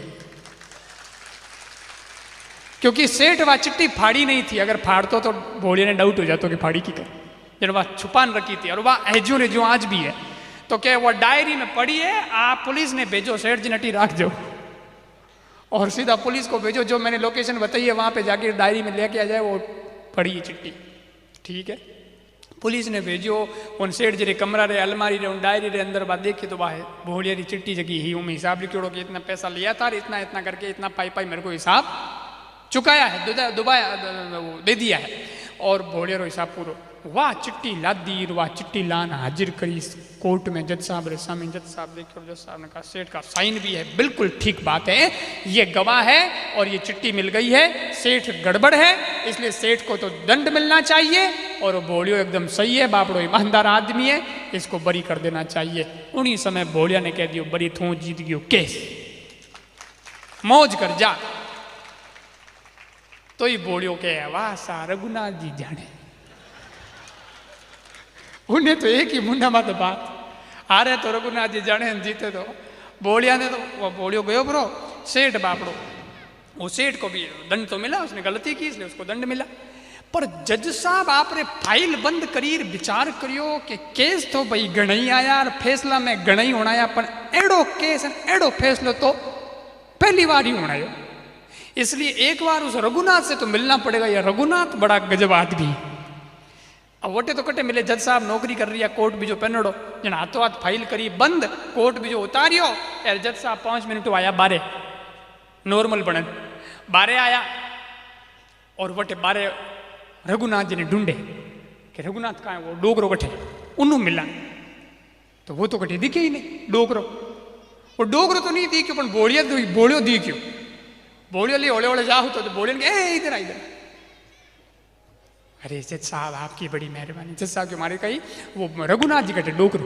क्योंकि सेठ वह चिट्ठी फाड़ी नहीं थी, अगर फाड़तो तो भोड़िया ने डाउट हो जाता कि फाड़ी की कर, जब वह छुपान रखी थी, और वह एजो रेजो आज भी है। तो क्या वो डायरी में पड़ी है, आप पुलिस ने भेजो, सेठ जी नटी रख जाओ और सीधा पुलिस को भेजो, जो मैंने लोकेशन बताई है वहां पे जाके डायरी में लेके आ जाए, वो पड़ी है चिट्ठी। ठीक है, पुलिस ने भेजो। उन सेठ जी रे कमरा रे अलमारी रे उन डायरी रे अंदर बात देखी तो वह भोड़िया री चिट्ठी जगी ही, उनमें हिसाब लिखो कि इतना पैसा लिया था, इतना इतना करके इतना पाई मेरे को हिसाब चुकाया है, दुबाया दे दिया है, और भोड़िया रो हिसाब पूरा। वाह चिट्ठी लादी, वाह चिट्ठी लान हाजिर करी कोर्ट में जज साहब रे सामने। जज साहब देखो, जज साहब ने कहा सेठ का साइन भी है, बिल्कुल ठीक बात है, ये गवाह है और ये चिट्ठी मिल गई है, सेठ गड़बड़ है इसलिए सेठ को तो दंड मिलना चाहिए, और वो भोड़ियो एकदम सही है, बापड़ो ईमानदार आदमी है, इसको बरी कर देना चाहिए। उन्हीं समय भोड़िया ने कह दियो बरी थू, जीत गयो केस, मौज कर जा। तो ही बोलियो के वाह सा रघुनाथ जी जाने। उन्हें तो एक ही मुंडा में तो बात, हारे तो रघुनाथ जी जाने, जीते तो बोलिया ने तो वो बोलियो गयो ब्रो सेठ बापड़ो, वो सेठ को भी दंड तो मिला, उसने गलती की इसलिए उसको दंड मिला। पर जज साहब आपने फाइल बंद करी विचार करियो कि केस तो भाई घणई आया और फैसला में घणई होना आया, पर एड़ो केस एड़ो फैसलो तो पहली बार ही होना है। इसलिए एक बार उस रघुनाथ से तो मिलना पड़ेगा। यह रघुनाथ बड़ा गजब आदमी। अब वोटे तो कटे मिले, जज साहब नौकरी कर रही है, कोर्ट भी जो पहनड़ो जन हाथों हाथ फाइल करी बंद, कोर्ट भी जो उतारियो यार जज साहब 5 मिनट आया बारे नॉर्मल बने बारे आया और वटे बारे रघुनाथ जी ने ढूंढे कि रघुनाथ कहाँ है, वो डोगरो कटे उन्हों मिला तो वो तो कटे दिखे ही नहीं डोगरो, वो डोगरो तो नहीं दिख्यो पर बोलिया तो बोलियो दिख्यो, बोलियो लिए ओले ओले जाओ तो बोलियो इधर इधर। अरे जज साहब आपकी बड़ी मेहरबानी। जज साहब की मारे कही वो रघुनाथ जी कटे डोगरो,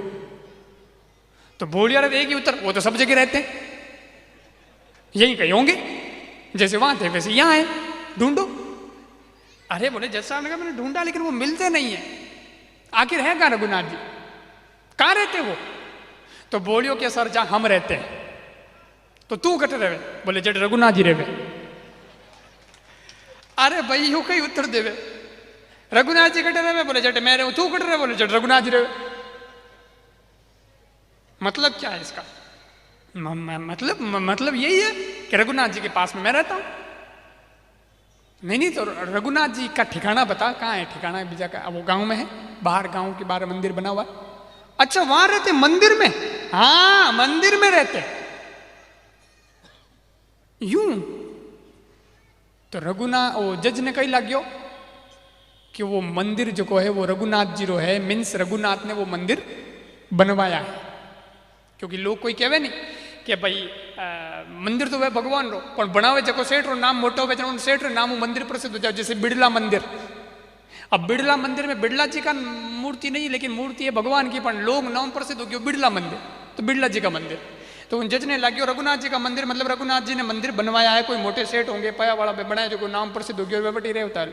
तो बोलिया रहे एक ही उत्तर, वो तो सब जगह रहते हैं, यही कहीं होंगे, जैसे वहां थे वैसे यहाँ है, ढूंढो। अरे बोले जज साहब ने कहा मैंने ढूंढा लेकिन वो मिलते नहीं है, आखिर है कहाँ रघुनाथ जी, कहाँ रहते वो? तो बोलियो कि सर जहां हम रहते हैं। तो तू कट रहे? बोले जट रघुनाथ जी रहे। अरे भाई यू कहीं उत्तर देवे, रघुनाथ जी कट रहे? बोले जट मैं रहूं। तू कट रहे? बोले जट रघुनाथ जी रहे। मतलब क्या है इसका? मतलब यही है कि रघुनाथ जी के पास में मैं रहता हूं। नहीं तो रघुनाथ जी का ठिकाना बता, कहाँ है ठिकाना? बीजा का वो गांव में है, बाहर गांव के बाहर मंदिर बना हुआ है। अच्छा वहां रहते मंदिर में? हाँ मंदिर में रहते। यूं तो रघुनाथ वो जज ने कही लाग्यो कि वो मंदिर जो है वो रघुनाथ जी रो है, मीन्स रघुनाथ ने वो मंदिर बनवाया है। क्योंकि लोग कोई कहवे नहीं कि भाई मंदिर तो वह भगवान रो पर बनावे जको सेठ रो नाम मोटो हो उन सेठ रो नाम वो मंदिर प्रसिद्ध हो जाए। जैसे बिड़ला मंदिर, अब बिड़ला मंदिर में बिड़ला जी का मूर्ति नहीं लेकिन मूर्ति है भगवान की, पर लोग नाम प्रसिद्ध हो गया बिड़ला मंदिर, तो बिड़ला जी का मंदिर। तो उन जज ने लाग्यो रघुनाथ जी का मंदिर मतलब रघुनाथ जी ने मंदिर बनवाया है, कोई मोटे सेठ होंगे पया वाला पे बनाया जो कोई नाम प्रसिद्ध हो गया वे बटी रहे उतार।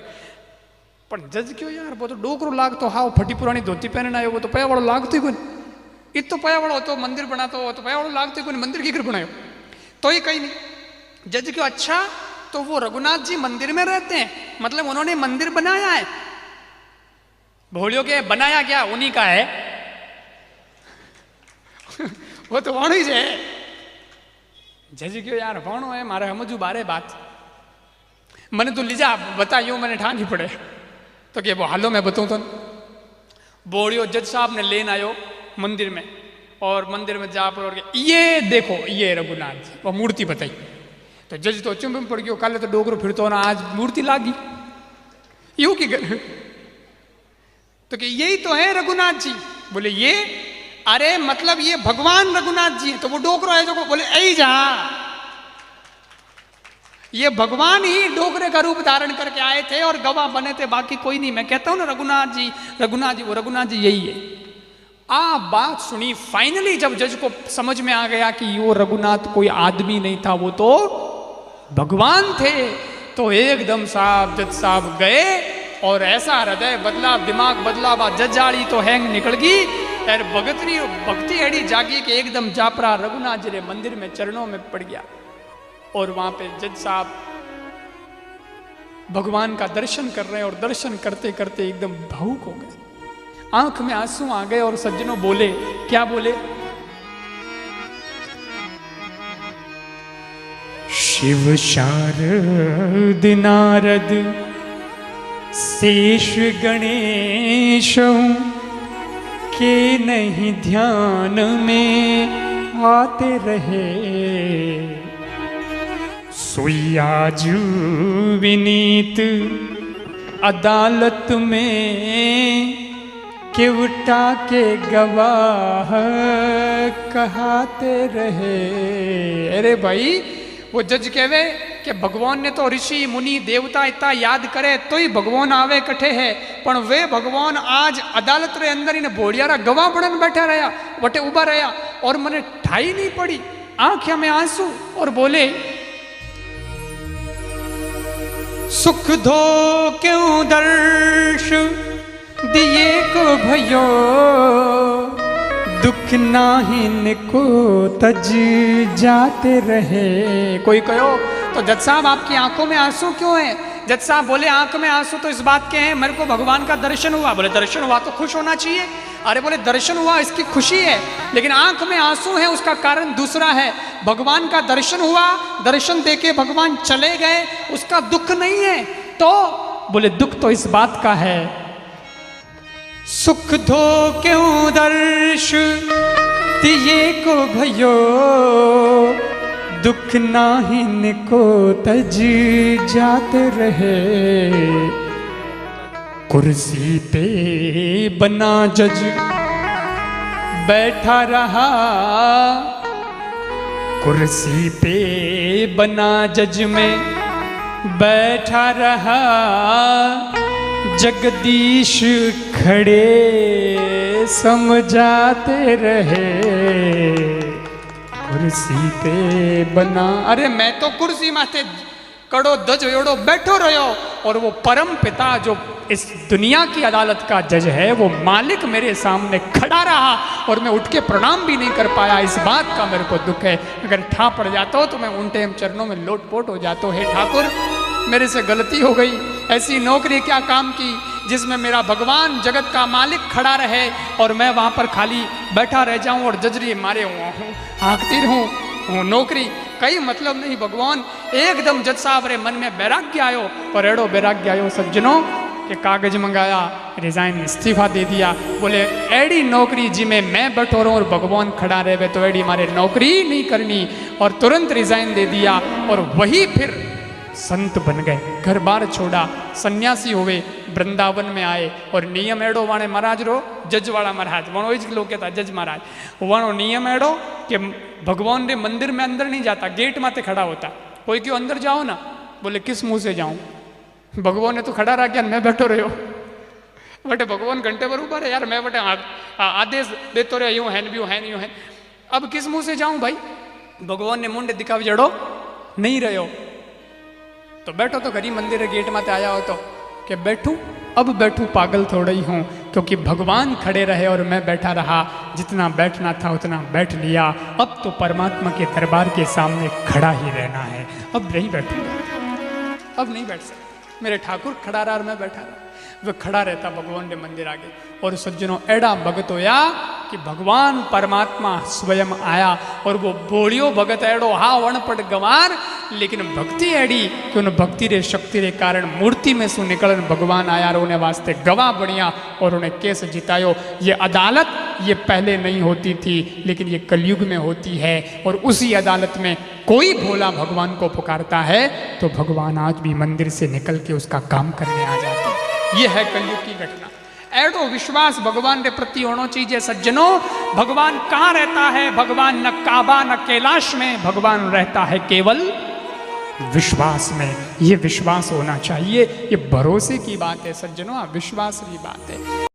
पर जज क्यों यार, वो तो डोकरो लाग तो हाँ फटी पुरानी धोती पहनना है, वो तो पया वाला लागती कोई, इत तो पया वाला हो तो मंदिर बना तो पया वाला लागती कोई, मंदिर की बनायो तो ही कहीं नहीं। जज क्यों? अच्छा तो वो रघुनाथ जी मंदिर में रहते हैं मतलब उन्होंने मंदिर बनाया है। भोलियो के बनाया क्या उन्हीं का है वो तो वाणु ही है। जज क्यों यार वाणु है मारे समझू बारे बात, मैंने तो लीजा बताइयो मैंने ठानी पड़े तो क्या वो हालो मैं बताऊं तो बोलियो जज साहब ने लेन आयो मंदिर में और मंदिर में जा पर ये देखो ये रघुनाथ जी वो मूर्ति बताई। तो जज तो चुंब में पड़ गयो, कल तो डोगरो फिर तो ना आज मूर्ति लागी यूं की तो कि यही तो है रघुनाथ जी। बोले ये? अरे मतलब ये भगवान रघुनाथ जी। तो वो डोगरो है जो को बोले ऐ जा ये भगवान ही डोगरे का रूप धारण करके आए थे और गवाह बने थे, बाकी कोई नहीं। मैं कहता हूं ना रघुनाथ जी वो रघुनाथ जी यही है। बात सुनी फाइनली जब जज को समझ में आ गया कि वो रघुनाथ कोई आदमी नहीं था, वो तो भगवान थे, तो एकदम साहब जज साहब गए और ऐसा हृदय बदला, दिमाग बदला, बा जजाड़ी तो हैंग निकल गई और भक्ति एड़ी जागी कि एकदम जापरा रघुनाथ जी रे मंदिर में चरणों में पड़ गया। और वहां पे जज साहब भगवान का दर्शन कर रहे हैं और दर्शन करते करते एकदम भावुक हो गए, आंख में आंसू आ गए और सज्जनों बोले, क्या बोले? शिव शारद नारद शेष गणेश के नहीं ध्यान में आते रहे, सोयाज विनीत अदालत में केवटा के गवाह कहते रहे। अरे भाई वो जज कहवे कि भगवान ने तो ऋषि मुनि देवता इतना याद करे तो ही भगवान आवे कठे है, पण वे भगवान आज अदालत रे अंदर ही भोड़ियारा गवाह बनन बैठा रहा, वटे उबा रहा और मने ठाई नहीं पड़ी, आंखें में आंसू और बोले सुख धो क्यों दर्श दिए को भयो, दुख नाहिन को तज जाते रहे। कोई कहो तो जज साहब आपकी आंखों में आंसू क्यों है? जज साहब बोले आंख में आंसू तो इस बात के हैं मेरे को भगवान का दर्शन हुआ। बोले दर्शन हुआ तो खुश होना चाहिए। अरे बोले दर्शन हुआ इसकी खुशी है, लेकिन आंख में आंसू है उसका कारण दूसरा है। भगवान का दर्शन हुआ, दर्शन देके भगवान चले गए, उसका दुख नहीं है। तो बोले दुख तो इस बात का है, सुख धो क्यों दर्श दिए को भयो, दुख नाहिन को तज जाते रहे। कुर्सी पे बना जज बैठा रहा, कुर्सी पे बना जज में बैठा रहा, जगदीश खड़े समझाते रहे। कुर्सी पे बना, अरे मैं तो कुर्सी माथे कड़ो दज एड़ो बैठो रहो, और वो परम पिता जो इस दुनिया की अदालत का जज है, वो मालिक मेरे सामने खड़ा रहा और मैं उठ के प्रणाम भी नहीं कर पाया। इस बात का मेरे को दुख है। अगर ठा पड़ जाता हो तो मैं उनके चरणों में लोटपोट हो जाता हूँ। हे ठाकुर मेरे से गलती हो गई, ऐसी नौकरी क्या काम की जिसमें मेरा भगवान जगत का मालिक खड़ा रहे और मैं वहाँ पर खाली बैठा रह जाऊँ और जजरी मारे हुआ हूँ, हाँकती रहूँ। नौकरी कई मतलब नहीं। भगवान एकदम जज साहब रे मन में बैराग्य आयो, और एड़ो बैराग्य आयो सज्जनों के कागज मंगाया, रिजाइन इस्तीफा दे दिया। बोले एड़ी नौकरी जिमें मैं बैठो रहूँ और भगवान खड़ा रहे तो एड़ी मारे नौकरी नहीं करनी, और तुरंत रिजाइन दे दिया। और वही फिर संत बन गए, घर बार छोड़ा, सन्यासी हुए, वृंदावन में आए। और नियम एड़ो वाणे महाराज रो जज वाला महाराज वणो ज लोग कहता जज महाराज वणो नियम एड़ो कि भगवान रे मंदिर में अंदर नहीं जाता, गेट माते खड़ा होता। कोई क्यों अंदर जाओ ना, बोले किस मुंह से जाऊं, भगवान ने तो खड़ा रहा क्या, मैं बैठो रहो। बटे भगवान घंटे पर ऊपर है यार, मैं बटे आदेश देते रहे, यूं है यूं है यूं है, अब किस मुंह से जाऊं भाई। भगवान ने मुंडे दिखावे जड़ो नहीं रहो तो बैठो, तो घरी मंदिर गेट माते आया हो तो कि बैठूं, अब बैठूं पागल थोड़ा ही हूँ, क्योंकि भगवान खड़े रहे और मैं बैठा रहा। जितना बैठना था उतना बैठ लिया, अब तो परमात्मा के दरबार के सामने खड़ा ही रहना है, अब नहीं बैठूंगा, अब नहीं बैठ सकता। मेरे ठाकुर खड़ा रहा और मैं बैठा रहा, वह खड़ा रहता भगवान के मंदिर आगे। और सज्जनों एड़ा भगत होया कि भगवान परमात्मा स्वयं आया, और वो बोलियो भगत एड़ो हा वणपट गंवार, लेकिन भक्ति एड़ी कि उन भक्ति रे शक्ति रे कारण मूर्ति में सु निकलन भगवान आया और उन्हें वास्ते गवाह बनिया और उन्हें केस जितायो। ये अदालत ये पहले नहीं होती थी, लेकिन ये कलयुग में होती है। और उसी अदालत में कोई भोला भगवान को पुकारता है तो भगवान आज भी मंदिर से निकल के उसका काम करने आ जाते हैं। ये है कलयुग की घटना। एडो विश्वास भगवान के प्रति होना चाहिए सज्जनों। भगवान कहाँ रहता है? भगवान न काबा न कैलाश में, भगवान रहता है केवल विश्वास में। ये विश्वास होना चाहिए, ये भरोसे की बात है सज्जनों, विश्वास की बात है।